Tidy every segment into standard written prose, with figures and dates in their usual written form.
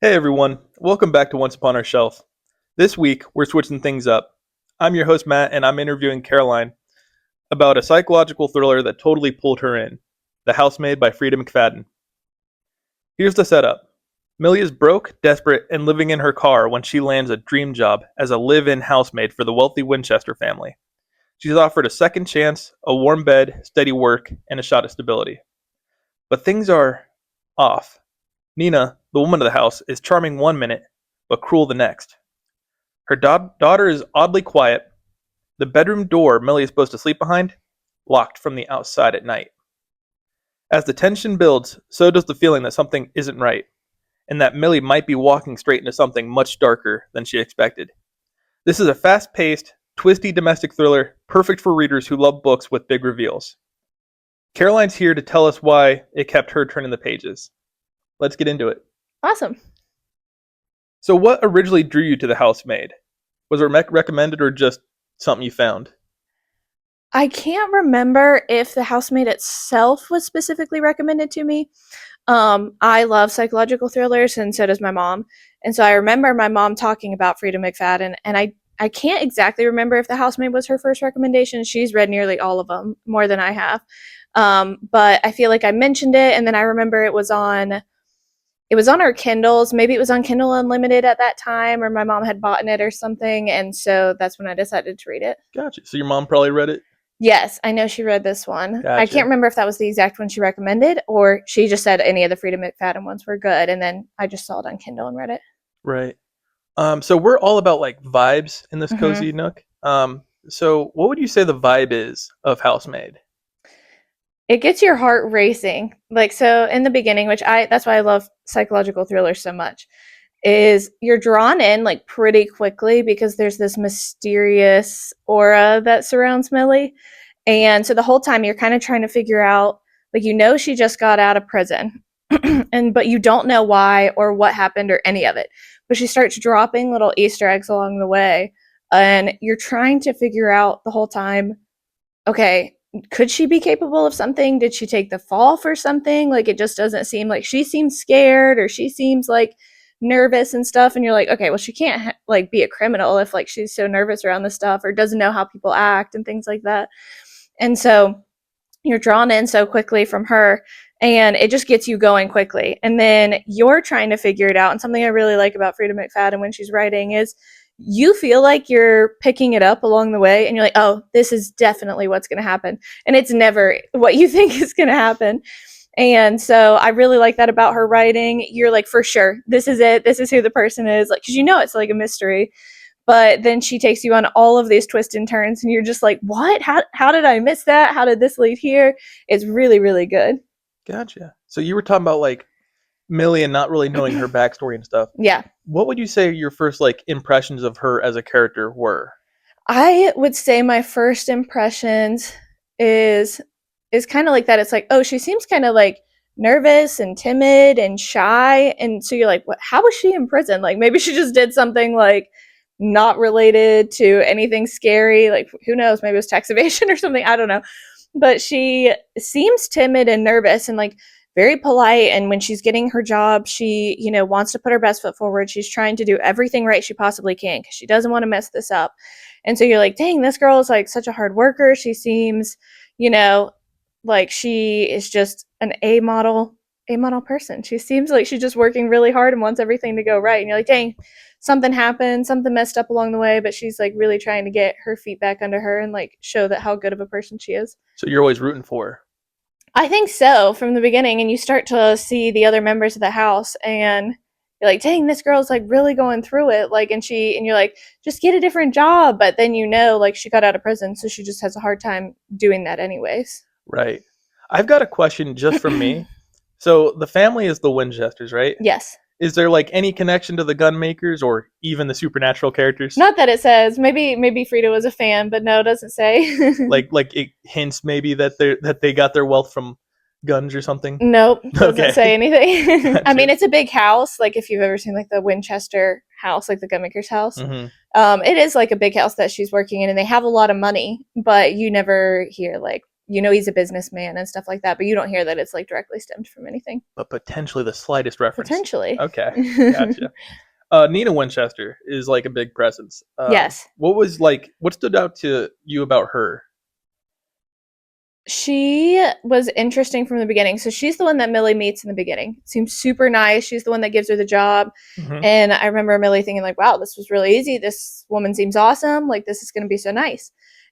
Hey everyone, welcome back to Once Upon Our Shelf. This week, we're switching things up. I'm your host Matt, and I'm interviewing Caroline about a psychological thriller that totally pulled her in, The Housemaid by Freida McFadden. Here's the setup. Millie is broke, desperate, and living in her car when she lands a dream job as a live-in housemaid for the wealthy Winchester family. She's offered a second chance, a warm bed, steady work, and a shot at stability. But things are off. Nina, the woman of the house, is charming one minute, but cruel the next. Her daughter is oddly quiet. The bedroom door Millie is supposed to sleep behind, locked from the outside at night. As the tension builds, so does the feeling that something isn't right, and that Millie might be walking straight into something much darker than she expected. This is a fast-paced, twisty domestic thriller, perfect for readers who love books with big reveals. Caroline's here to tell us why it kept her turning the pages. Let's get into it. Awesome. So what originally drew you to The Housemaid? Was it recommended or just something you found? I can't remember if The Housemaid itself was specifically recommended to me. I love psychological thrillers, and so does my mom. And so I remember my mom talking about Freida McFadden, and I can't exactly remember if The Housemaid was her first recommendation. She's read nearly all of them, more than I have. But I feel like I mentioned it, and then I remember it was on our Kindles. Maybe it was on Kindle Unlimited at that time, or my mom had bought it or something, and so that's when I decided to read it. Gotcha. So your mom probably read it? Yes, I know she read this one. I Gotcha. can't remember if that was the exact one she recommended, or she just said any of the Freida McFadden ones were good, and then I just saw it on Kindle and read it. Right. So we're all about like vibes in this hmm cozy nook. So what would you say the vibe is of Housemaid? It gets your heart racing. Like, so in the beginning, that's why I love psychological thrillers so much, is you're drawn in like pretty quickly because there's this mysterious aura that surrounds Millie. And so the whole time you're kind of trying to figure out, like, she just got out of prison, but you don't know why or what happened or any of it. But she starts dropping little Easter eggs along the way, and you're trying to figure out the whole time, okay, could she be capable of something? Did she take the fall for something? Like, it just doesn't seem like she seems scared, or she seems like nervous and stuff, and you're like, okay, well, she can't like be a criminal if like she's so nervous around this stuff or doesn't know how people act and things like that. And so you're drawn in so quickly from her, and it just gets you going quickly. And then you're trying to figure it out. And something I really like about Freida McFadden when she's writing is you feel like you're picking it up along the way, and you're like, oh, this is definitely what's going to happen. And it's never what you think is going to happen. And so I really like that about her writing. You're like, for sure, this is it. This is who the person is. Like, because it's like a mystery. But then she takes you on all of these twists and turns, and you're just like, what? How did I miss that? How did this lead here? It's really, really good. Gotcha. So you were talking about like Millie and not really knowing her backstory and stuff. Yeah. What would you say your first like impressions of her as a character were? I would say my first impressions is kind of like that. It's like, oh, she seems kind of like nervous and timid and shy. And so you're like, what? How was she in prison? Like, maybe she just did something like not related to anything scary. Like, who knows? Maybe it was tax evasion or something. I don't know. But she seems timid and nervous and like very polite. And when she's getting her job, she, wants to put her best foot forward. She's trying to do everything right she possibly can because she doesn't want to mess this up. And so you're like, dang, this girl is like such a hard worker. She seems, like she is just an A model person. She seems like she's just working really hard and wants everything to go right. And you're like, dang, something happened, something messed up along the way, but she's like really trying to get her feet back under her and like show that how good of a person she is. So you're always rooting for her. I think so from the beginning, and you start to see the other members of the house, and you're like, dang, this girl's like really going through it. Like, and you're like, just get a different job. But then like she got out of prison, so she just has a hard time doing that anyways. Right. I've got a question just from me. So the family is the Winchesters, right? Yes. Is there like any connection to the gun makers or even the supernatural characters? Not that it says. Maybe Freida was a fan, but no, it doesn't say. like it hints maybe that they got their wealth from guns or something. Nope, doesn't say anything. Gotcha. I mean, it's a big house. Like if you've ever seen like the Winchester house, like the gunmaker's house, it is like a big house that she's working in, and they have a lot of money, but you never hear like he's a businessman and stuff like that, but you don't hear that it's like directly stemmed from anything. But potentially the slightest reference. Potentially. Okay, gotcha. Nina Winchester is like a big presence. Yes. What stood out to you about her? She was interesting from the beginning. So she's the one that Millie meets in the beginning. Seems super nice. She's the one that gives her the job. Mm-hmm. And I remember Millie thinking like, wow, this was really easy. This woman seems awesome. Like, this is going to be so nice.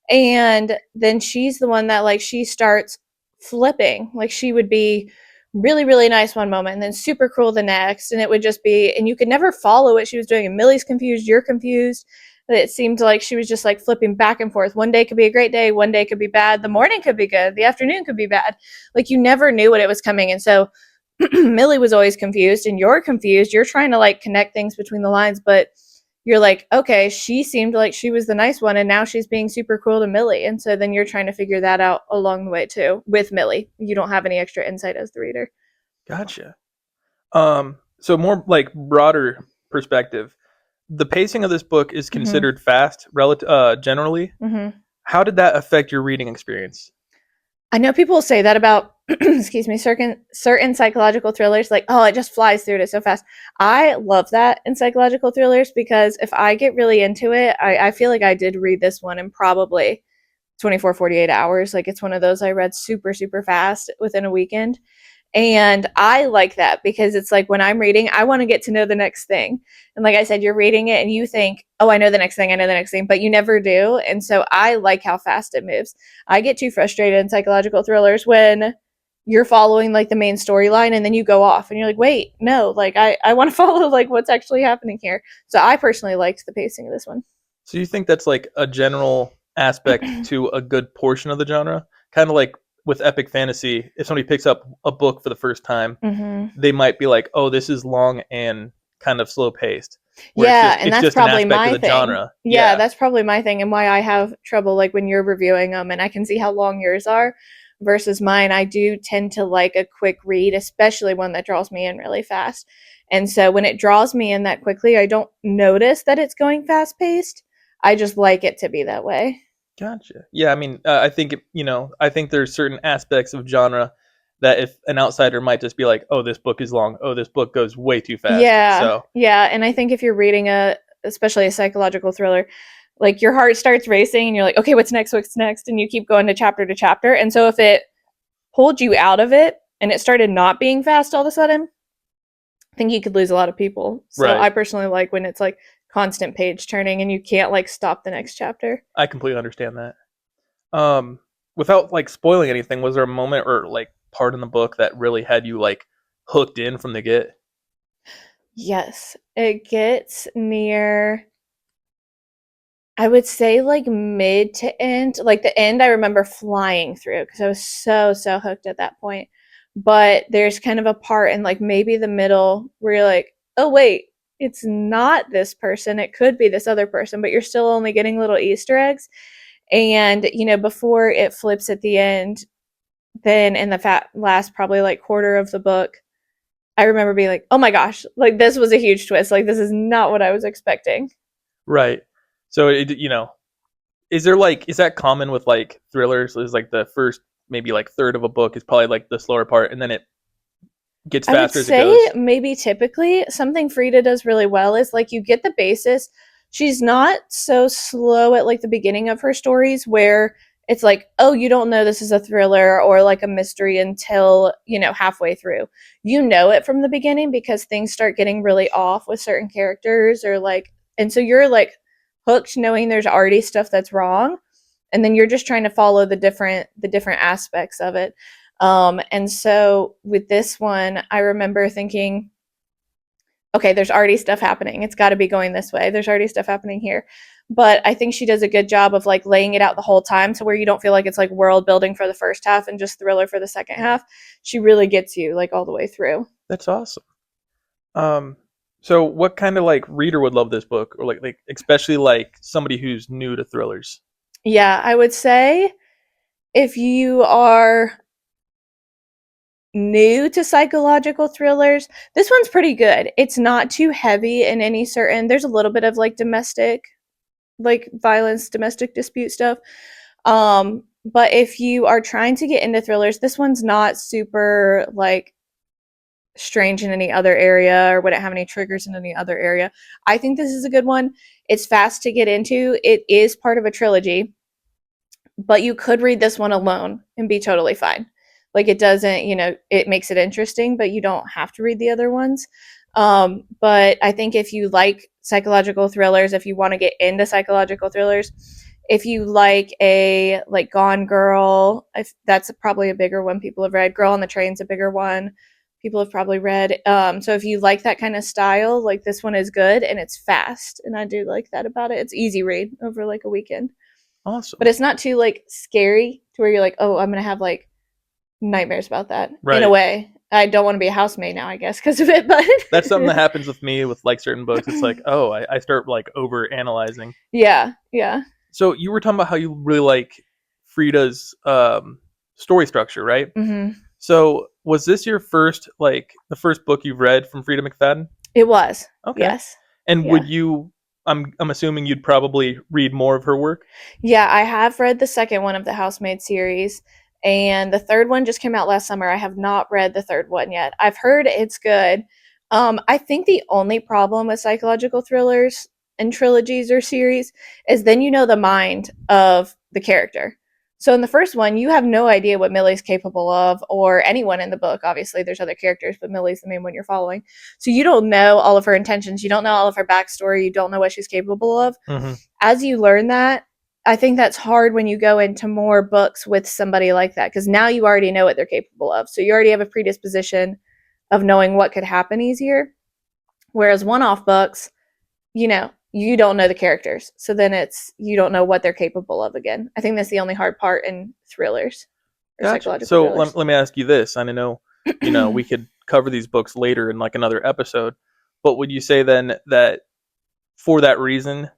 And then she's the one that like, she starts flipping. Like, she would be really, really nice one moment and then super cruel the next. And it would just be, and you could never follow what she was doing. And Millie's confused. You're confused. It seemed like she was just like flipping back and forth. One day could be a great day, one day could be bad, the morning could be good, the afternoon could be bad. Like, you never knew what it was coming. And so Millie was always confused, and you're confused. You're trying to like connect things between the lines, but you're like, okay, she seemed like she was the nice one, and now she's being super cruel to Millie. And so then you're trying to figure that out along the way too with Millie. You don't have any extra insight as the reader. Gotcha. So more like broader perspective, the pacing of this book is considered fast, generally. Mm-hmm. How did that affect your reading experience? I know people say that about, excuse me, certain psychological thrillers, like, oh, it just flies through it so fast. I love that in psychological thrillers because if I get really into it, I feel like I did read this one in probably 24, 48 hours. Like, it's one of those I read super, super fast within a weekend. And I like that because it's like when I'm reading, I want to get to know the next thing. And like I said, you're reading it and you think, oh, I know the next thing, but you never do. And so I like how fast it moves. I get too frustrated in psychological thrillers when you're following like the main storyline and then you go off and you're like, wait, no, like I want to follow like what's actually happening here. So I personally liked the pacing of this one. So you think that's like a general aspect to a good portion of the genre? Kind of like with epic fantasy, if somebody picks up a book for the first time, they might be like, oh, this is long and kind of slow paced. Yeah, and that's probably my thing. Genre. Yeah, that's probably my thing, and why I have trouble like when you're reviewing them, and I can see how long yours are versus mine. I do tend to like a quick read, especially one that draws me in really fast. And so when it draws me in that quickly, I don't notice that it's going fast paced. I just like it to be that way. Gotcha. Yeah, I mean, I think I think there's certain aspects of genre that if an outsider might just be like, "Oh, this book is long. Oh, this book goes way too fast." Yeah, so yeah, and I think if you're reading especially a psychological thriller, like your heart starts racing, and you're like, "Okay, what's next? What's next?" And you keep going to chapter, and so if it pulled you out of it and it started not being fast all of a sudden, I think you could lose a lot of people. So right. I personally like when it's like constant page turning and you can't like stop the next chapter. I completely understand that. Without like spoiling anything, was there a moment or like part in the book that really had you like hooked in from the get? Yes, it gets near, I would say like mid to end. Like the end I remember flying through because I was so hooked at that point. But there's kind of a part in like maybe the middle where you're like, oh wait, it's not this person, it could be this other person, but you're still only getting little Easter eggs. And before it flips at the end, then in the last probably like quarter of the book, I remember being like, oh my gosh, like this was a huge twist, like this is not what I was expecting. Right. So is that common with like thrillers? Is like the first maybe like third of a book is probably like the slower part, and then it gets faster as it goes? I would say maybe typically something Freida does really well is like you get the basis. She's not so slow at like the beginning of her stories where it's like, oh, you don't know this is a thriller or like a mystery until, halfway through. You know it from the beginning because things start getting really off with certain characters or like, and so you're like hooked knowing there's already stuff that's wrong. And then you're just trying to follow the different aspects of it. And so with this one, I remember thinking, okay, there's already stuff happening. It's got to be going this way. There's already stuff happening here. But I think she does a good job of like laying it out the whole time to where you don't feel like it's like world building for the first half and just thriller for the second half. She really gets you like all the way through. That's awesome. So what kind of like reader would love this book, or like especially like somebody who's new to thrillers? Yeah, I would say if you are new to psychological thrillers, this one's pretty good. It's not too heavy in any certain, there's a little bit of like domestic like violence, domestic dispute stuff, But if you are trying to get into thrillers, this one's not super like strange in any other area or wouldn't have any triggers in any other area. I think this is a good one. It's fast to get into. It is part of a trilogy, but you could read this one alone and be totally fine. Like it doesn't, it makes it interesting, but you don't have to read the other ones. But I think if you like psychological thrillers, if you want to get into psychological thrillers, if you like a like Gone Girl, if that's probably a bigger one people have read. Girl on the Train's a bigger one people have probably read. So if you like that kind of style, like this one is good and it's fast, and I do like that about it. It's easy read over like a weekend. Awesome. But it's not too like scary to where you're like, oh, I'm gonna have like nightmares about that. Right. In a way, I don't want to be a housemaid now, I guess, because of it. But that's something that happens with me with like certain books. It's like, oh, I start like over analyzing. Yeah. So you were talking about how you really like Freida's story structure, right? Mm-hmm. So was this your first, like, the first book you've read from Freida McFadden? It was. Okay. Yes. And would you? I'm assuming you'd probably read more of her work. Yeah, I have read the second one of the Housemaid series, and the third one just came out last summer. I have not read the third one yet. I've heard it's good. I think the only problem with psychological thrillers and trilogies or series is then you know the mind of the character. So in the first one, you have no idea what Millie's capable of, or anyone in the book. Obviously, there's other characters, but Millie's the main one you're following. So you don't know all of her intentions. You don't know all of her backstory. You don't know what she's capable of. Mm-hmm. As you learn that, I think that's hard when you go into more books with somebody like that, because now you already know what they're capable of. So you already have a predisposition of knowing what could happen easier. Whereas one-off books, you don't know the characters. So then you don't know what they're capable of again. I think that's the only hard part in thrillers or Gotcha. psychological So thrillers. let me ask you this. I know, we could cover these books later in like another episode, but would you say then that for that reason,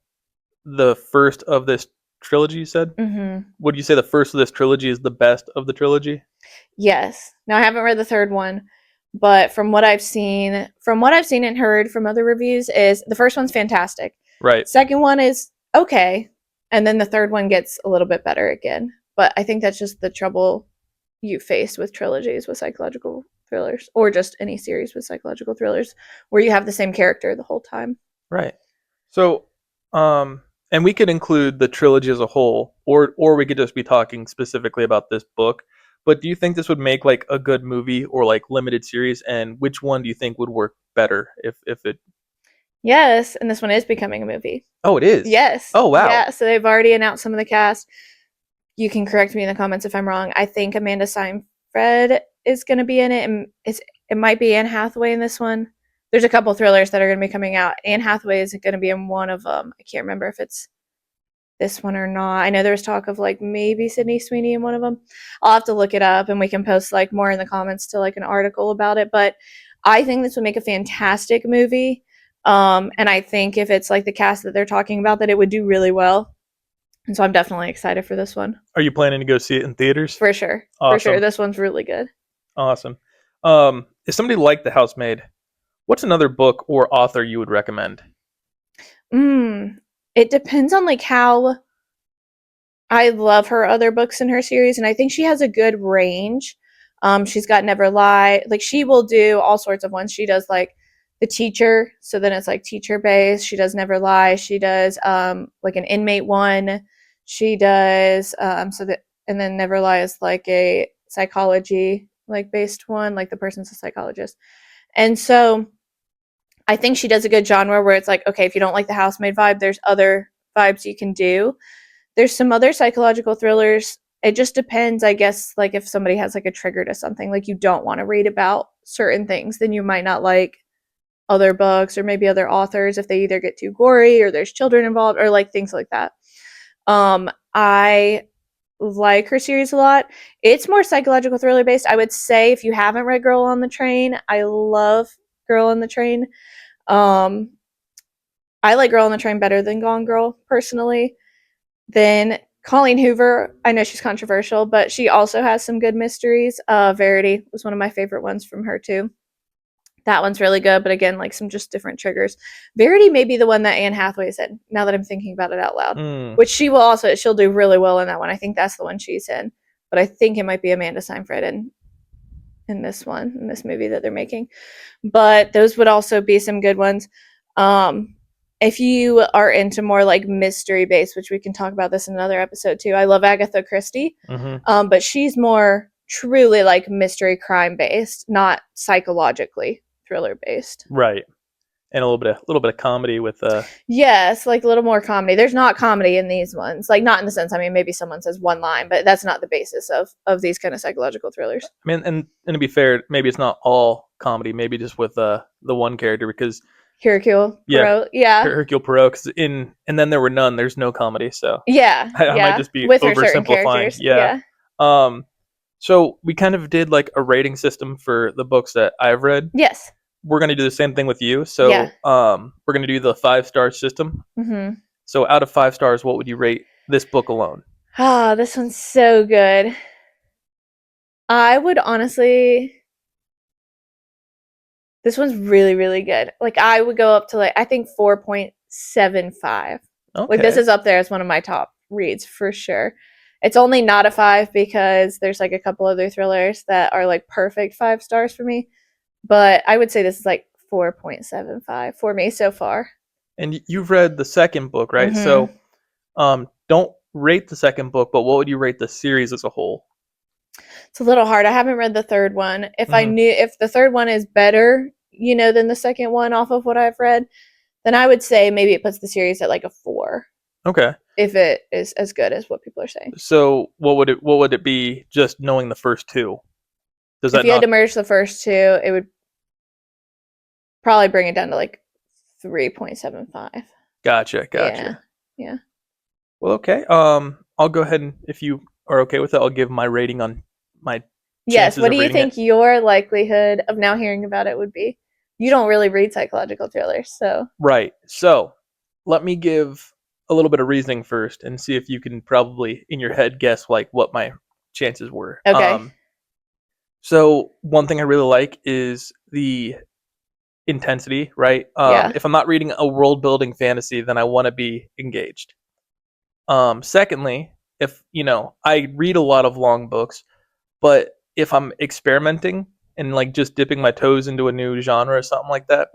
the first of this trilogy, you said? Mm-hmm. Would you say the first of this trilogy is the best of the trilogy? Yes. Now I haven't read the third one, but from what I've seen and heard from other reviews, is the first one's fantastic. Right. Second one is okay, and then the third one gets a little bit better again. But I think that's just the trouble you face with trilogies with psychological thrillers, or just any series with psychological thrillers, where you have the same character the whole time. Right. So, and we could include the trilogy as a whole, or we could just be talking specifically about this book. But do you think this would make like a good movie or like limited series? And which one do you think would work better if it? Yes, and this one is becoming a movie. Oh, it is? Yes. Oh, wow. Yeah, so they've already announced some of the cast. You can correct me in the comments if I'm wrong. I think Amanda Seyfried is going to be in it, and it might be Anne Hathaway in this one. There's a couple thrillers that are going to be coming out. Anne Hathaway is going to be in one of them. I can't remember if it's this one or not. I know there was talk of like maybe Sydney Sweeney in one of them. I'll have to look it up, and we can post like more in the comments to like an article about it. But I think this would make a fantastic movie. And I think if it's like the cast that they're talking about, that it would do really well. And so I'm definitely excited for this one. Are you planning to go see it in theaters? For sure. Awesome. For sure. This one's really good. Awesome. If somebody liked The Housemaid, what's another book or author you would recommend? It depends on like how. I love her other books in her series, and I think she has a good range. She's got Never Lie. Like she will do all sorts of ones. She does like The Teacher, so then it's like teacher based. She does Never Lie. She does like an inmate one. She does and then Never Lie is like a psychology like based one, like the person's a psychologist. And so I think she does a good genre where it's like, okay, if you don't like the housemaid vibe, there's other vibes you can do. There's some other psychological thrillers. It just depends, I guess, like if somebody has like a trigger to something, like you don't want to read about certain things, then you might not like other books or maybe other authors if they either get too gory or there's children involved or like things like that. I like her series a lot. It's more psychological thriller based. I would say if you haven't read Girl on the Train, I love Girl on the Train. I like Girl on the Train better than Gone Girl personally. Then Colleen Hoover, I know she's controversial, but she also has some good mysteries. Verity was one of my favorite ones from her too. That one's really good, but again, like some just different triggers. Verity may be the one that Anne Hathaway's in, now that I'm thinking about it out loud. Which she'll do really well in that one. I think that's the one she's in. But I think it might be Amanda Seyfried in this movie that they're making. But those would also be some good ones. If you are into more like mystery based, which we can talk about this in another episode too. I love Agatha Christie, but she's more truly like mystery crime based, not psychologically thriller based. Right. And a little bit of comedy with yes, like a little more comedy. There's not comedy in these ones, like not in the sense. I mean, maybe someone says one line, but that's not the basis of these kind of psychological thrillers. I mean, and to be fair, maybe it's not all comedy. Maybe just with the one character, because Hercule Poirot, Hercule Poirot. Because and then there were none. There's no comedy, so I might just be with her certain characters. Yeah. So we kind of did like a rating system for the books that I've read. Yes. We're going to do the same thing with you. So we're going to do the 5-star system. So out of 5 stars, what would you rate this book alone? Ah, this one's so good. I would honestly... This one's really, really good. Like, I would go up to, like, I think 4.75. Okay. Like, this is up there as one of my top reads, for sure. It's only not a 5 because there's, like, a couple other thrillers that are, like, perfect 5 stars for me. But I would say this is like 4.75 for me so far. And you've read the second book, right? So don't rate the second book, but what would you rate the series as a whole? It's a little hard. I haven't read the third one. If I knew if the third one is better, than the second one off of what I've read, then I would say maybe it puts the series at like a 4. Okay. If it is as good as what people are saying. So what would it be just knowing the first 2? If you had to merge the first 2, it would probably bring it down to like 3.75. Gotcha. Yeah. Well, okay. I'll go ahead and if you are okay with it, I'll give my rating on my. Yes. What do you think your likelihood of now hearing about it would be? You don't really read psychological thrillers, so. Right. So let me give a little bit of reasoning first and see if you can probably in your head guess like what my chances were. Okay. So one thing I really like is the intensity, right? If I'm not reading a world building fantasy, then I want to be engaged. Secondly, if I read a lot of long books, but if I'm experimenting and like just dipping my toes into a new genre or something like that,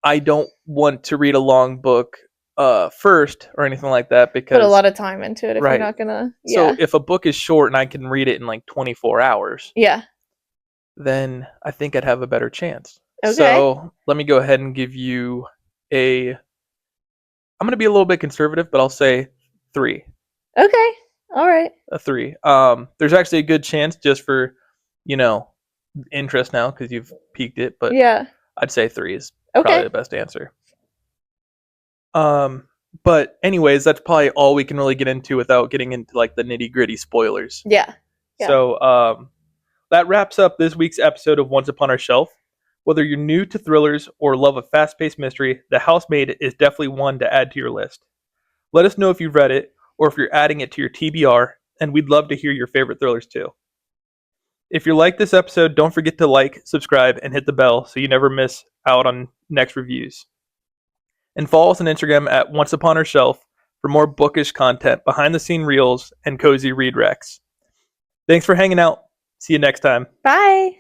I don't want to read a long book first or anything like that because put a lot of time into it if you're not gonna. So if a book is short and I can read it in like 24 hours, then I think I'd have a better chance. Okay. So let me go ahead and give you I'm going to be a little bit conservative, but I'll say 3. Okay. All right. A 3. There's actually a good chance just for, interest now because you've piqued it, but I'd say 3 is probably the best answer. But anyways, that's probably all we can really get into without getting into like the nitty-gritty spoilers. Yeah. So that wraps up this week's episode of Once Upon Our Shelf. Whether you're new to thrillers or love a fast-paced mystery, The Housemaid is definitely one to add to your list. Let us know if you've read it or if you're adding it to your TBR, and we'd love to hear your favorite thrillers too. If you like this episode, don't forget to like, subscribe, and hit the bell so you never miss out on next reviews. And follow us on Instagram at Once Upon Our Shelf for more bookish content, behind-the-scene reels, and cozy read recs. Thanks for hanging out. See you next time. Bye.